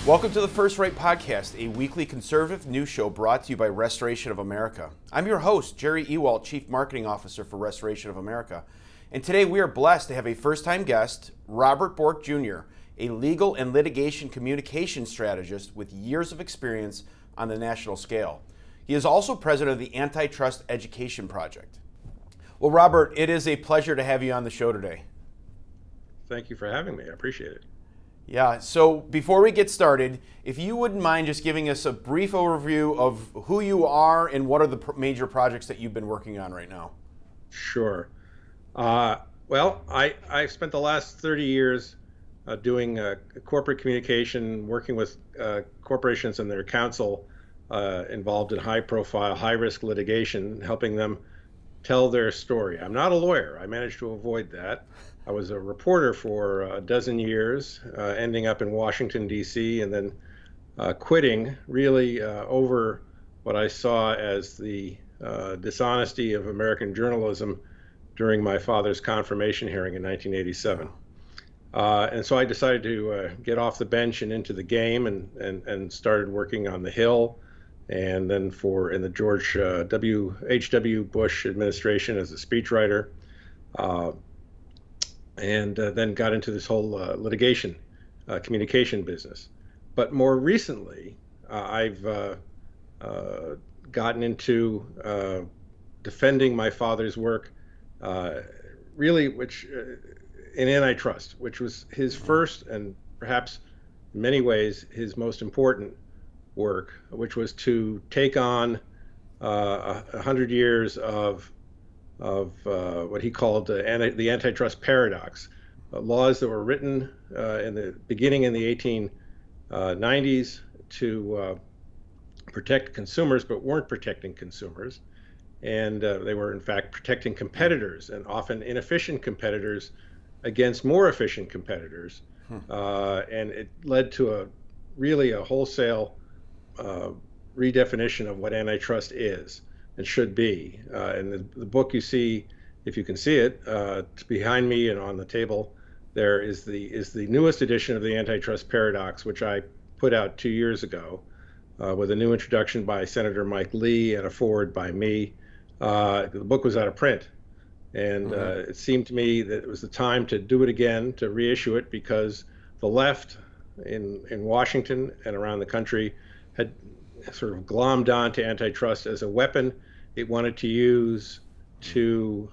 Welcome to the First Right Podcast, a weekly conservative news show brought to you by Restoration of America. I'm your host, Jerry Ewald, Chief Marketing Officer for Restoration of America. And today we are blessed to have a first-time guest, Robert Bork Jr., a legal and litigation communication strategist with years of experience on the national scale. He is also president of the Antitrust Education Project. Well, Robert, it is a pleasure to have you on the show today. Thank you for having me. I appreciate it. Yeah, so before we get started, if you wouldn't mind just giving us a brief overview of who you are and what are the major projects that you've been working on right now. Sure. Well, I spent the last 30 years doing corporate communication, working with corporations and their counsel involved in high-profile, high-risk litigation, helping them tell their story. I'm not a lawyer. I managed to avoid that. I was a reporter for a dozen years, ending up in Washington, D.C., and then quitting really over what I saw as the dishonesty of American journalism during my father's confirmation hearing in 1987. And so I decided to get off the bench and into the game and started working on the Hill, and then in the George H.W. Bush administration as a speechwriter. And then got into this whole litigation communication business. But more recently, I've gotten into defending my father's work, really, which in antitrust, which was his first and perhaps in many ways his most important work, which was to take on 100 years of what he called the antitrust paradox, laws that were written beginning in the 1890s to protect consumers, but weren't protecting consumers, and they were in fact protecting competitors, and often inefficient competitors against more efficient competitors, and it led to really a wholesale redefinition of what antitrust is and should be. And the book you see, if you can see it, behind me and on the table, there is the newest edition of the Antitrust Paradox, which I put out 2 years ago, with a new introduction by Senator Mike Lee and a foreword by me. The book was out of print, and it seemed to me that it was the time to do it again, to reissue it, because the left in Washington and around the country had sort of glommed on to antitrust as a weapon it wanted to use to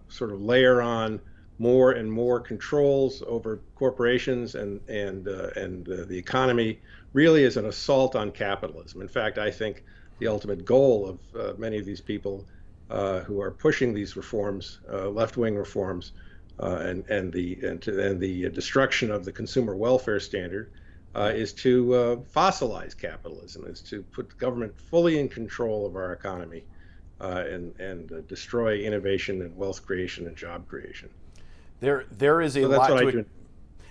sort of layer on more and more controls over corporations and the economy, really as an assault on capitalism. In fact, I think the ultimate goal of many of these people who are pushing these reforms, left-wing reforms, and the destruction of the consumer welfare standard, is to fossilize capitalism, is to put the government fully in control of our economy, and destroy innovation and wealth creation and job creation. There is a lot to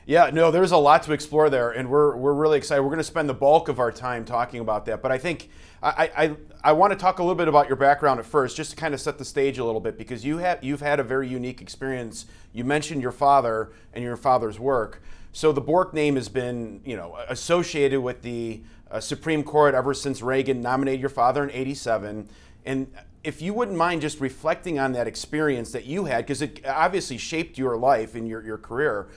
Yeah, no, there's a lot to explore there, and we're really excited. We're going to spend the bulk of our time talking about that. But I think I want to talk a little bit about your background at first, just to kind of set the stage a little bit, because you've had a very unique experience. You mentioned your father and your father's work. So the Bork name has been, associated with the Supreme Court ever since Reagan nominated your father in '87. And if you wouldn't mind just reflecting on that experience that you had, because it obviously shaped your life and your career,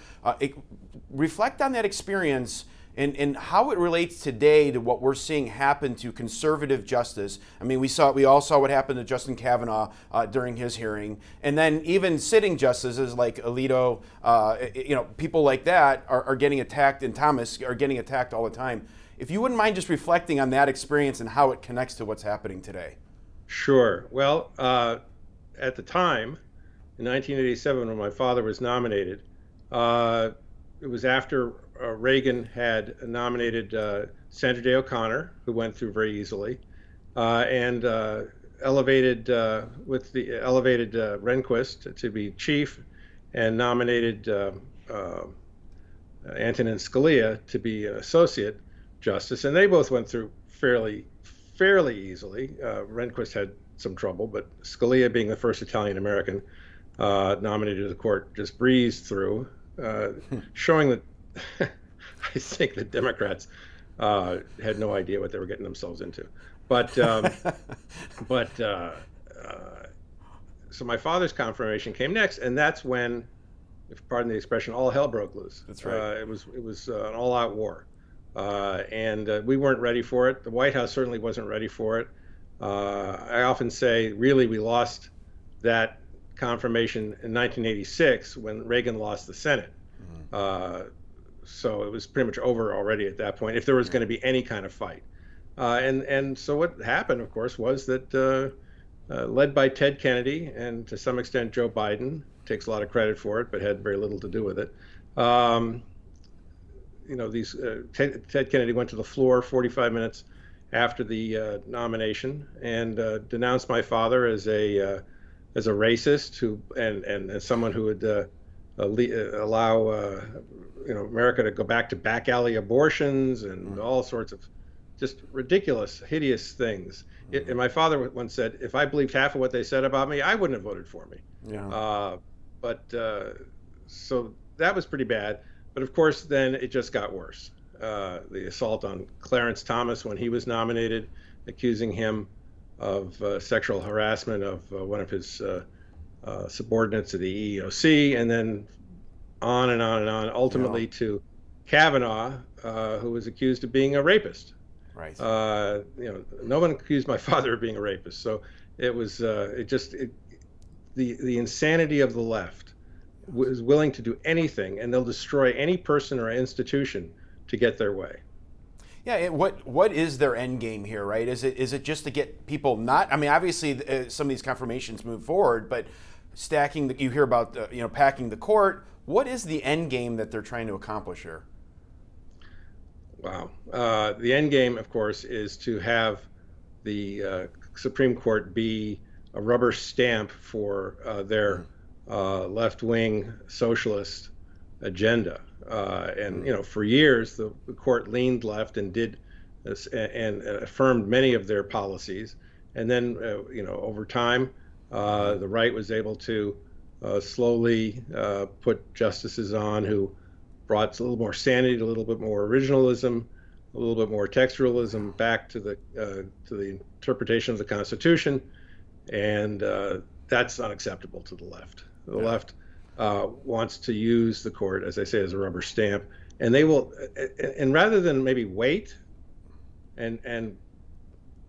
reflect on that experience and how it relates today to what we're seeing happen to conservative justice. I mean, we all saw what happened to Justin Kavanaugh during his hearing, and then even sitting justices like Alito, people like that are getting attacked, and Thomas are getting attacked all the time. If you wouldn't mind just reflecting on that experience and how it connects to what's happening today. Sure. Well, at the time, in 1987, when my father was nominated, it was after Reagan had nominated Sandra Day O'Connor, who went through very easily, and elevated Rehnquist to be chief, and nominated Antonin Scalia to be associate justice, and they both went through fairly easily. Rehnquist had some trouble, but Scalia, being the first Italian American nominated to the court, just breezed through, showing that I think the Democrats had no idea what they were getting themselves into. But so my father's confirmation came next, and that's when, if pardon the expression, all hell broke loose. That's right. It was an all-out war, and we weren't ready for it. The White House certainly wasn't ready for it. I often say, really, we lost that confirmation in 1986 when Reagan lost the Senate. So it was pretty much over already at that point, if there was going to be any kind of fight. And so what happened, of course, was that led by Ted Kennedy and to some extent Joe Biden, takes a lot of credit for it, but had very little to do with it. Ted Kennedy went to the floor 45 minutes after the nomination and denounced my father as a racist and as someone who would allow America to go back to back alley abortions and all sorts of just ridiculous, hideous things. And my father once said, if I believed half of what they said about me, I wouldn't have voted for me. Yeah. So that was pretty bad. But of course, then it just got worse. The assault on Clarence Thomas when he was nominated, accusing him of sexual harassment of one of his subordinates of the EEOC, and then on and on and on, ultimately to Kavanaugh, who was accused of being a rapist. Right. No one accused my father of being a rapist. So it was the insanity of the left was willing to do anything, and they'll destroy any person or institution to get their way. Yeah, what is their end game here, right? Is it just to get people not? I mean, obviously some of these confirmations move forward, but stacking you hear about packing the court. What is the end game that they're trying to accomplish here? Wow. The end game, of course, is to have the Supreme Court be a rubber stamp for their left-wing socialist agenda. And for years, the court leaned left and did this, and affirmed many of their policies. And then, over time, the right was able to slowly put justices on who brought a little more sanity, a little bit more originalism, a little bit more textualism back to the interpretation of the Constitution, and that's unacceptable to the left. The left wants to use the court, as I say, as a rubber stamp, and they will. And rather than maybe wait, and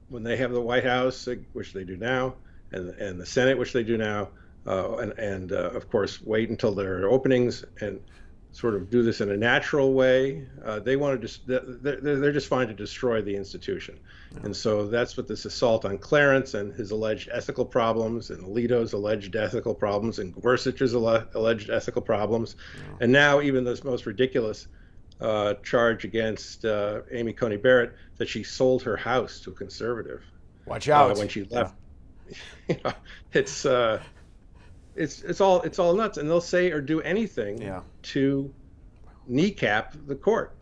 when they have the White House, which they do now, and the Senate, which they do now, and of course wait until there are openings and sort of do this in a natural way. They want to they're just trying to destroy the institution. And so that's what this assault on Clarence and his alleged ethical problems, and Alito's alleged ethical problems, and Gorsuch's alleged ethical problems, and now even this most ridiculous charge against Amy Coney Barrett that she sold her house to a conservative. Watch out when she left. It's all nuts, and they'll say or do anything to kneecap the court.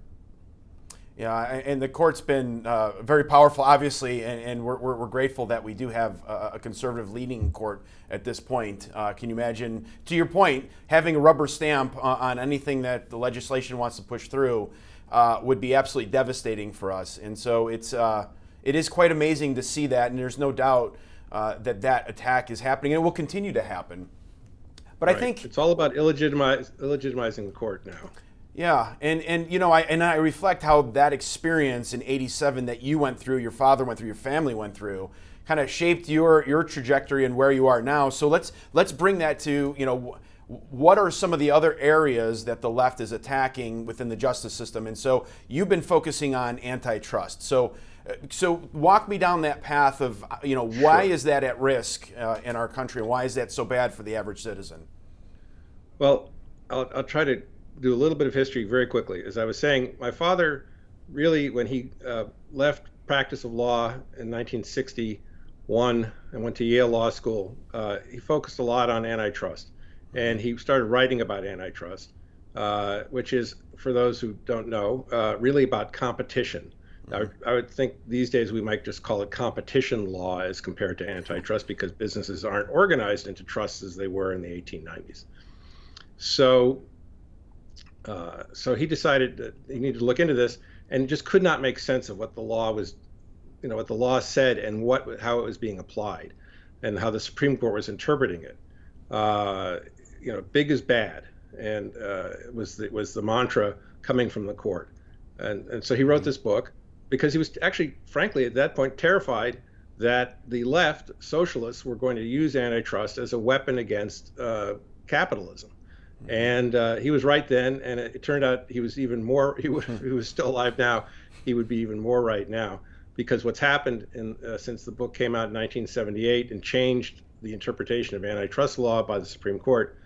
Yeah, and the court's been very powerful, obviously, and we're grateful that we do have a conservative leading court at this point. Can you imagine, to your point, having a rubber stamp on anything that the legislation wants to push through would be absolutely devastating for us. And so it is quite amazing to see that, and there's no doubt that attack is happening, and it will continue to happen. But right. I think it's all about illegitimizing the court now. Yeah, and I reflect how that experience in '87 that you went through, your father went through, your family went through, kind of shaped your trajectory and where you are now. So let's bring that to what are some of the other areas that the left is attacking within the justice system. And so you've been focusing on antitrust. So walk me down that path of why is that at risk in our country, and why is that so bad for the average citizen? Well, I'll try to do a little bit of history very quickly. As I was saying, my father really, when he left practice of law in 1961 and went to Yale Law School, he focused a lot on antitrust, and he started writing about antitrust, which is, for those who don't know, really about competition. I would think these days we might just call it competition law as compared to antitrust, because businesses aren't organized into trusts as they were in the 1890s. So he decided that he needed to look into this, and just could not make sense of what the law was, what the law said and how it was being applied, and how the Supreme Court was interpreting it. Big is bad, and was the mantra coming from the court, and so he wrote this book because he was actually, frankly, at that point terrified that the left socialists were going to use antitrust as a weapon against capitalism. And he was right then, and it turned out he was even more. He was still alive now. He would be even more right now, because what's happened since the book came out in 1978 and changed the interpretation of antitrust law by the Supreme Court.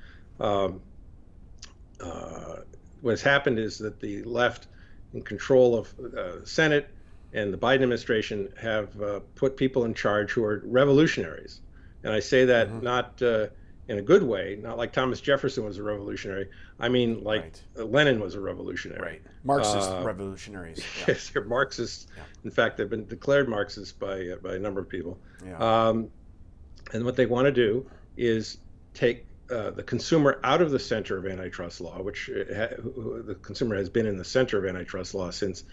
What's happened is that the left, in control of the Senate and the Biden administration, have put people in charge who are revolutionaries, and I say that not in a good way, not like Thomas Jefferson was a revolutionary. I mean, like Lenin was a revolutionary. Right. Marxist revolutionaries. Yeah. Yes, they're Marxists. Yeah. In fact, they've been declared Marxists by a number of people. Yeah. And what they want to do is take the consumer out of the center of antitrust law, which the consumer has been in the center of antitrust law since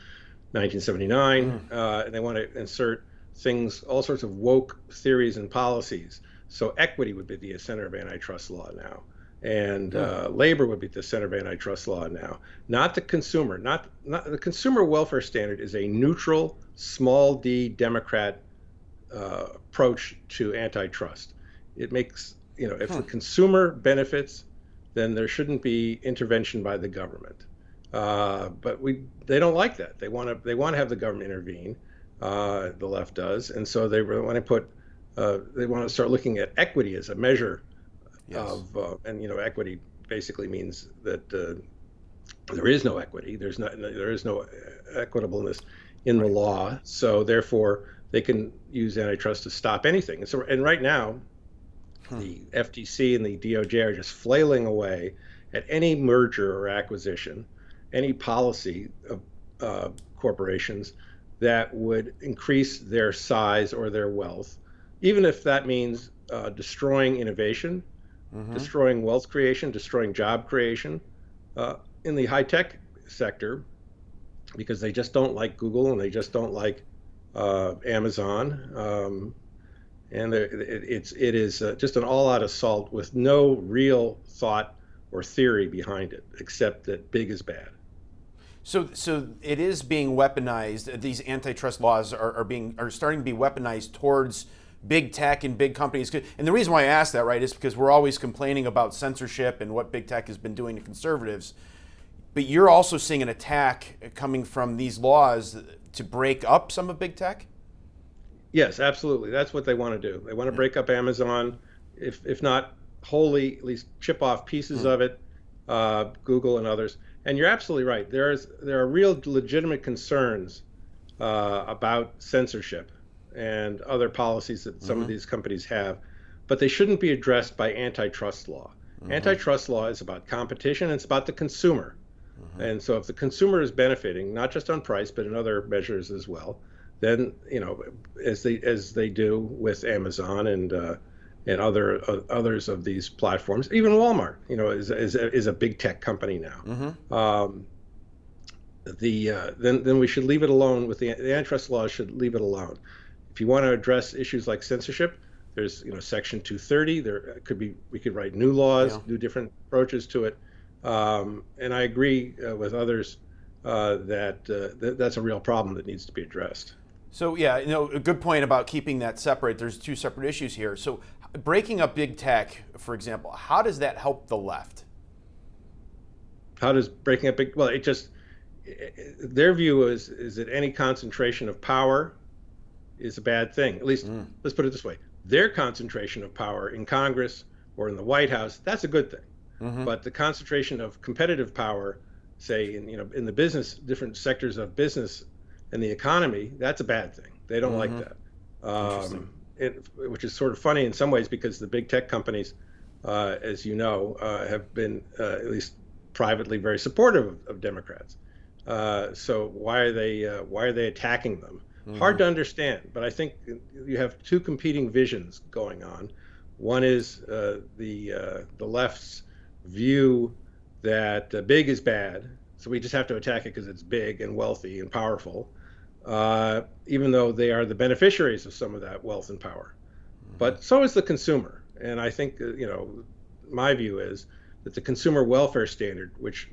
1979. And they want to insert things, all sorts of woke theories and policies. So equity would be the center of antitrust law now, and labor would be the center of antitrust law now. Not the consumer. Not the consumer welfare standard is a neutral, small d Democrat approach to antitrust. It makes, if the consumer benefits, then there shouldn't be intervention by the government. But they don't like that. They want to have the government intervene. The left does, and so they want to put. They want to start looking at equity as a measure of, and equity basically means that there is no equity. There is no equitableness in the law. So therefore, they can use antitrust to stop anything. And right now, the FTC and the DOJ are just flailing away at any merger or acquisition, any policy of corporations that would increase their size or their wealth, even if that means destroying innovation, destroying wealth creation, destroying job creation in the high-tech sector, because they just don't like Google and they just don't like Amazon. And it is just an all-out assault with no real thought or theory behind it, except that big is bad. So it is being weaponized. These antitrust laws are starting to be weaponized towards big tech and big companies. And the reason why I ask that, right, is because we're always complaining about censorship and what big tech has been doing to conservatives. But you're also seeing an attack coming from these laws to break up some of big tech? Yes, absolutely. That's what they want to do. They want to break up Amazon, if not wholly, at least chip off pieces of it, Google and others. And you're absolutely right. There are real legitimate concerns about censorship and other policies that some of these companies have, but they shouldn't be addressed by antitrust law. Antitrust law is about competition, and it's about the consumer. And so if the consumer is benefiting, not just on price, but in other measures as well, then, as they do with Amazon and others of these platforms, even Walmart, is a big tech company now. Then we should leave it alone. With the antitrust law, should leave it alone. If you want to address issues like censorship, there's Section 230. We could write new laws, new different approaches to it. And I agree with others that that's a real problem that needs to be addressed. So a good point about keeping that separate. There's two separate issues here. So breaking up big tech, for example, how does that help the left? How does breaking up big? Well, their view is that any concentration of power is a bad thing. At least, let's put it this way: their concentration of power in Congress or in the White House, that's a good thing. But the concentration of competitive power, say in the business, different sectors of business and the economy, that's a bad thing. They don't like that. Which is sort of funny in some ways, because the big tech companies, as you know, have been at least privately very supportive of Democrats. So why are they attacking them? Hard to understand, but I think you have two competing visions going on. One is the left's view that big is bad, so we just have to attack it because it's big and wealthy and powerful, even though they are the beneficiaries of some of that wealth and power. But so is the consumer. And I think, my view is that the consumer welfare standard, which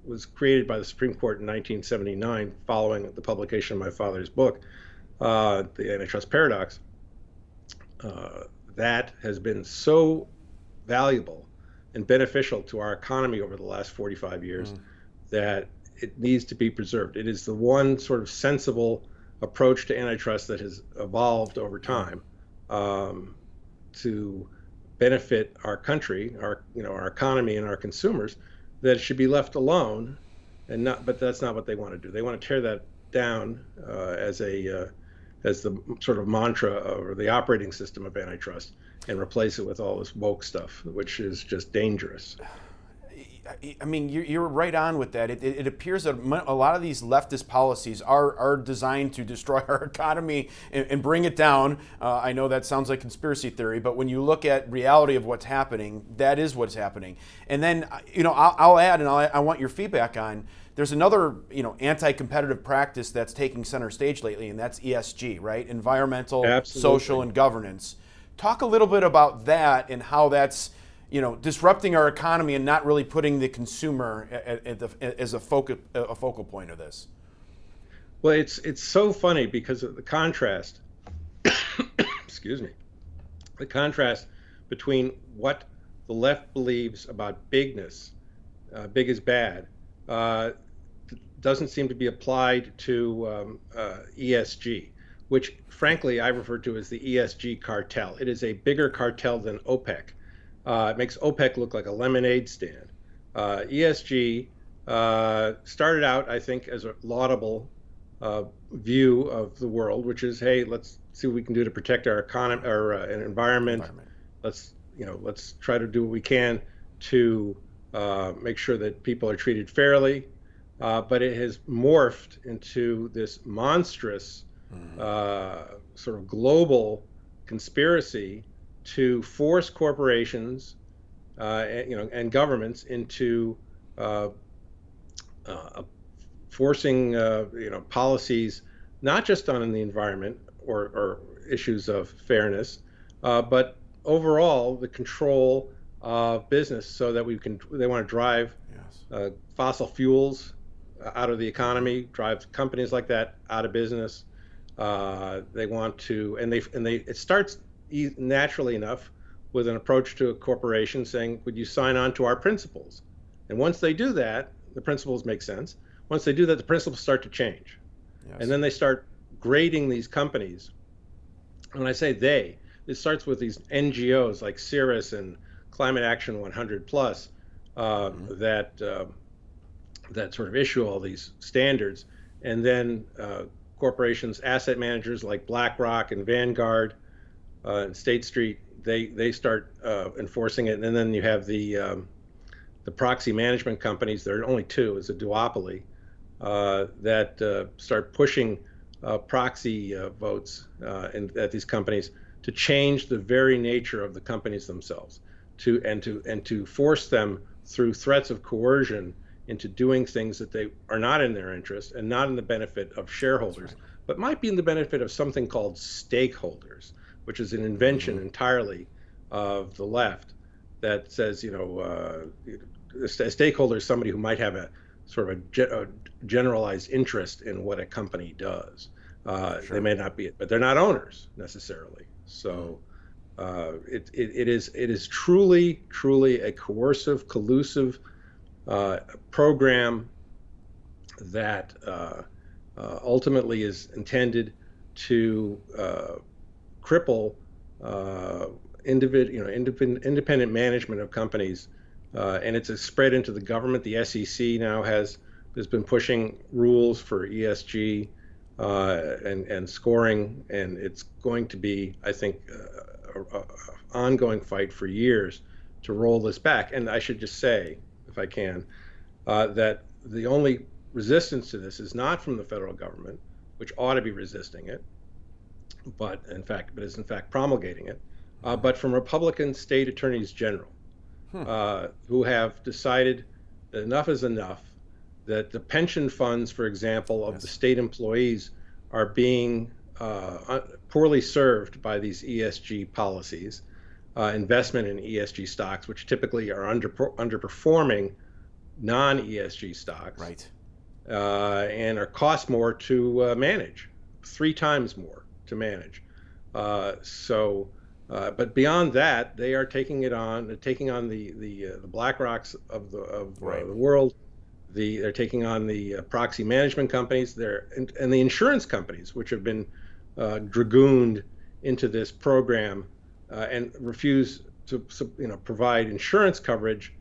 was created by the Supreme Court in 1979 following the publication of my father's book, The Antitrust Paradox, that has been so valuable and beneficial to our economy over the last 45 years that it needs to be preserved. It is the one sort of sensible approach to antitrust that has evolved over time to benefit our country, our economy, and our consumers. That it should be left alone, but that's not what they want to do. They want to tear that down as the sort of mantra or the operating system of antitrust, and replace it with all this woke stuff, which is just dangerous. I mean, you're right on with that. It appears that a lot of these leftist policies are designed to destroy our economy and bring it down. I know that sounds like conspiracy theory, but when you look at reality of what's happening, that is what's happening. And then, I'll add, and I want your feedback on, there's another, anti-competitive practice that's taking center stage lately, and that's ESG, right? Environmental, Absolutely. Social, and governance. Talk a little bit about that and how that's disrupting our economy and not really putting the consumer as a focal point of this. Well, it's so funny because of the contrast. Excuse me. The contrast between what the left believes about bigness, big is bad, doesn't seem to be applied to ESG, which frankly I refer to as the ESG cartel. It is a bigger cartel than OPEC. It makes OPEC look like a lemonade stand. ESG started out, I think, as a laudable view of the world, which is, hey, let's see what we can do to protect our economy, our environment. Let's try to do what we can to make sure that people are treated fairly. But it has morphed into this monstrous sort of global conspiracy to force corporations, and governments into forcing, policies, not just on the environment or issues of fairness, but overall the control of business, so that they want to drive fossil fuels out of the economy, drive companies like that out of business. They want to, it starts naturally enough with an approach to a corporation saying, would you sign on to our principles? And once they do that, the principles make sense. Once they do that, the principles start to change. Yes. And then they start grading these companies. When I say it starts with these NGOs like Cirrus and Climate Action 100 Plus that sort of issue all these standards. And then corporations, asset managers like BlackRock and Vanguard, and State Street, they start enforcing it, and then you have the proxy management companies. There are only two; it's a duopoly that start pushing proxy votes at these companies to change the very nature of the companies themselves, to force them through threats of coercion into doing things that they are not in their interest and not in the benefit of shareholders, but might be in the benefit of something called stakeholders, which is an invention entirely of the left that says, a stakeholder is somebody who might have a sort of a generalized interest in what a company does. They may not be, but they're not owners necessarily. So it is truly a coercive, collusive program that ultimately is intended to cripple independent management of companies, and it's a spread into the government. The SEC now has been pushing rules for ESG and scoring, and it's going to be, I think, an ongoing fight for years to roll this back. And I should just say, if I can, that the only resistance to this is not from the federal government, which ought to be resisting it, but is in fact promulgating it, but from Republican state attorneys general, who have decided that enough is enough, that the pension funds, for example, of the state employees are being poorly served by these ESG policies, investment in ESG stocks, which typically are underperforming non-ESG stocks, right, and are cost more to manage, 3 times more to manage. But beyond that, they are taking on the BlackRocks of the world. They're taking on the proxy management companies, and the insurance companies, which have been dragooned into this program and refuse to provide insurance coverage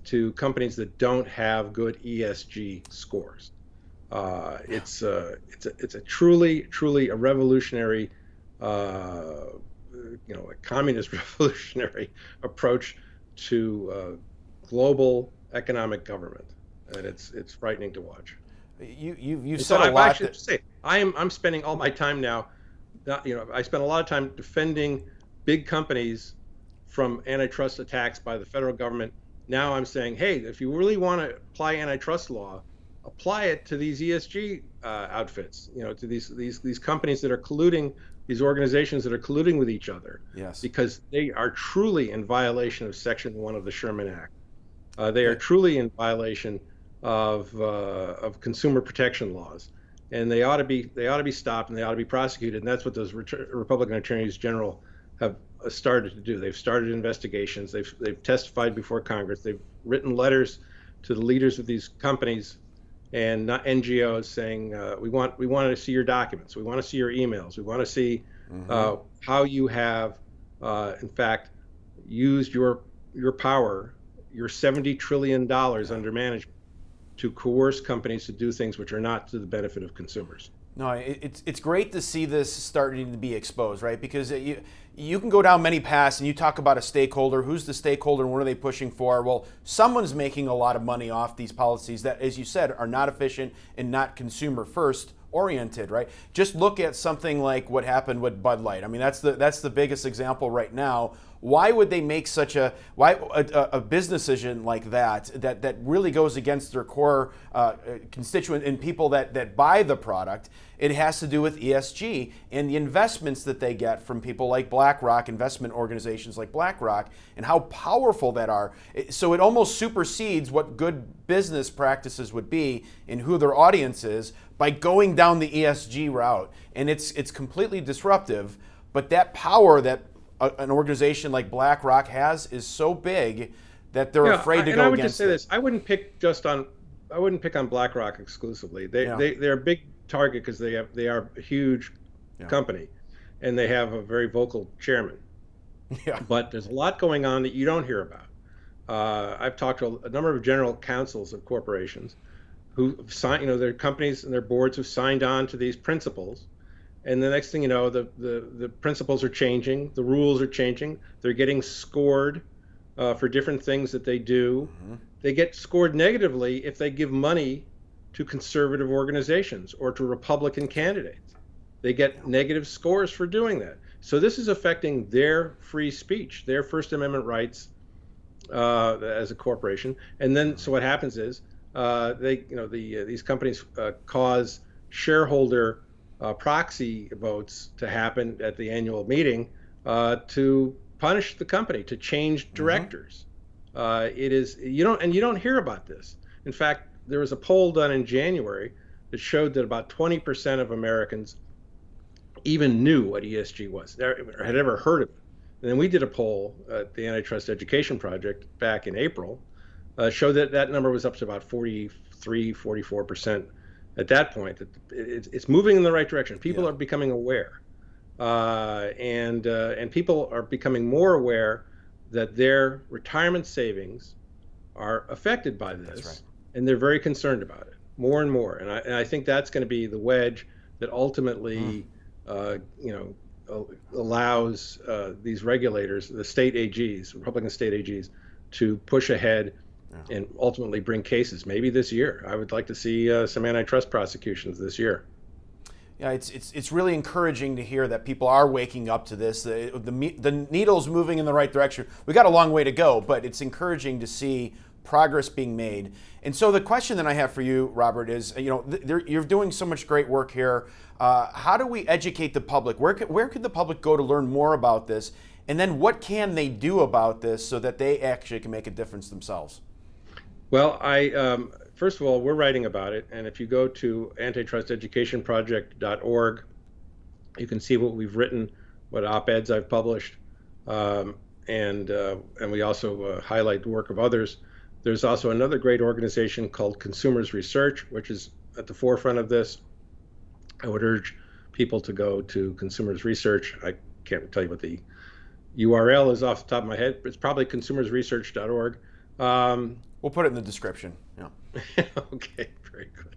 to companies that don't have good ESG scores. It's a truly a revolutionary, a communist revolutionary approach to global economic government, and it's frightening to watch. You've said a lot. I should say I'm spending all my time now. I spend a lot of time defending big companies from antitrust attacks by the federal government. Now I'm saying, hey, if you really want to apply antitrust law, apply it to these ESG outfits, to these companies that are colluding, these organizations that are colluding with each other. Yes. Because they are truly in violation of Section 1 of the Sherman Act. They are truly in violation of consumer protection laws, and they ought to be stopped, and they ought to be prosecuted. And that's what those Republican attorneys general have started to do. They've started investigations. They've testified before Congress. They've written letters to the leaders of these companies and not NGOs saying, we want to see your documents. We want to see your emails. We want to see how you have, in fact, used your power, your $70 trillion under management, to coerce companies to do things which are not to the benefit of consumers. No, it's great to see this starting to be exposed, right? Because you can go down many paths, and you talk about a stakeholder. Who's the stakeholder, and what are they pushing for? Well, someone's making a lot of money off these policies that, as you said, are not efficient and not consumer first oriented, right? Just look at something like what happened with Bud Light. I mean, that's the biggest example right now. Why would they make such a business decision like that really goes against their core constituent and people that buy the product? It has to do with ESG and the investments that they get from people like BlackRock, investment organizations like BlackRock, and how powerful that are. So it almost supersedes what good business practices would be and who their audience is by going down the ESG route. And it's completely disruptive, but that power that an organization like BlackRock has is so big that they're afraid to go against it. And I would just say this: I wouldn't pick on BlackRock exclusively. They're a big target because they are a huge company, and they have a very vocal chairman. Yeah. But there's a lot going on that you don't hear about. I've talked to a number of general counsels of corporations who sign, their companies and their boards have signed on to these principles. And the next thing you know, the principles are changing, the rules are changing. They're getting scored for different things that they do. Mm-hmm. They get scored negatively if they give money to conservative organizations or to Republican candidates. They get negative scores for doing that. So this is affecting their free speech, their First Amendment rights as a corporation. And then, so what happens is these companies cause shareholder proxy votes to happen at the annual meeting to punish the company, to change directors. It is you don't hear about this. In fact, there was a poll done in January that showed that about 20% of Americans even knew what ESG was, or had ever heard of it. And then we did a poll at the Antitrust Education Project back in April, showed that number was up to about 44% at that point. It's moving in the right direction. People are becoming aware, and people are becoming more aware that their retirement savings are affected by this. That's right. And they're very concerned about it, more and more. And I think that's going to be the wedge that ultimately, allows these regulators, the state AGs, Republican state AGs, to push ahead and ultimately bring cases. Maybe this year. I would like to see some antitrust prosecutions this year. Yeah, it's really encouraging to hear that people are waking up to this. The needle's moving in the right direction. We got a long way to go, but it's encouraging to see progress being made. And so the question that I have for you, Robert, is, you're doing so much great work here. How do we educate the public? Where could the public go to learn more about this? And then what can they do about this so that they actually can make a difference themselves? Well, first of all, we're writing about it. And if you go to antitrusteducationproject.org, you can see what we've written, what op-eds I've published. And we also highlight the work of others. There's also another great organization called Consumers Research, which is at the forefront of this. I would urge people to go to Consumers Research. I can't tell you what the URL is off the top of my head, but it's probably consumersresearch.org. We'll put it in the description. Yeah. Okay, very good.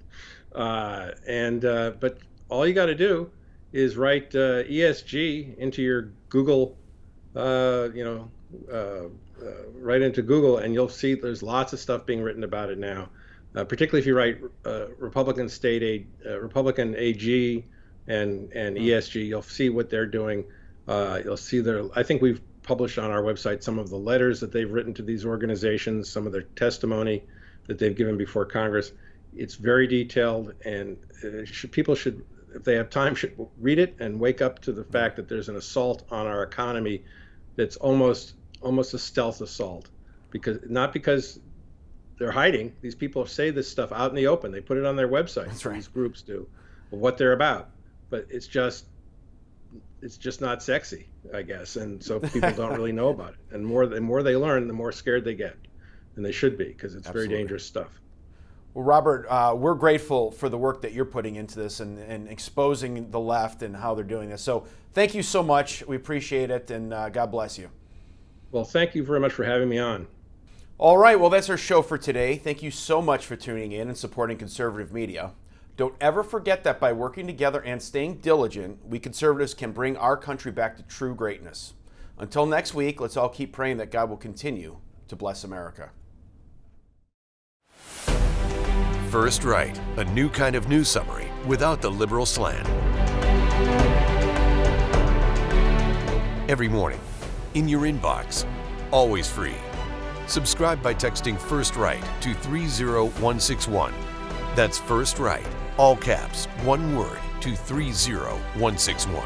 But all you got to do is write ESG into your Google, right into Google, and you'll see there's lots of stuff being written about it now. Particularly if you write Republican state aid, Republican AG, and ESG, you'll see what they're doing. You'll see I think we've published on our website some of the letters that they've written to these organizations, some of their testimony that they've given before Congress. It's very detailed, and people should, if they have time, should read it and wake up to the fact that there's an assault on our economy that's almost a stealth assault, not because they're hiding. These people say this stuff out in the open. They put it on their website. That's right. These groups do, of what they're about, but it's just not sexy, I guess, and so people don't really know about it. And the more they learn, the more scared they get, and they should be, because it's very dangerous stuff. Well, Robert, we're grateful for the work that you're putting into this and exposing the left and how they're doing this. So thank you so much. We appreciate it, and God bless you. Well, thank you very much for having me on. All right, well, that's our show for today. Thank you so much for tuning in and supporting conservative media. Don't ever forget that by working together and staying diligent, we conservatives can bring our country back to true greatness. Until next week, let's all keep praying that God will continue to bless America. First Right, a new kind of news summary without the liberal slant. Every morning, in your inbox, always free. Subscribe by texting First Right to 30161. That's First Right, all caps, one word, to 30161.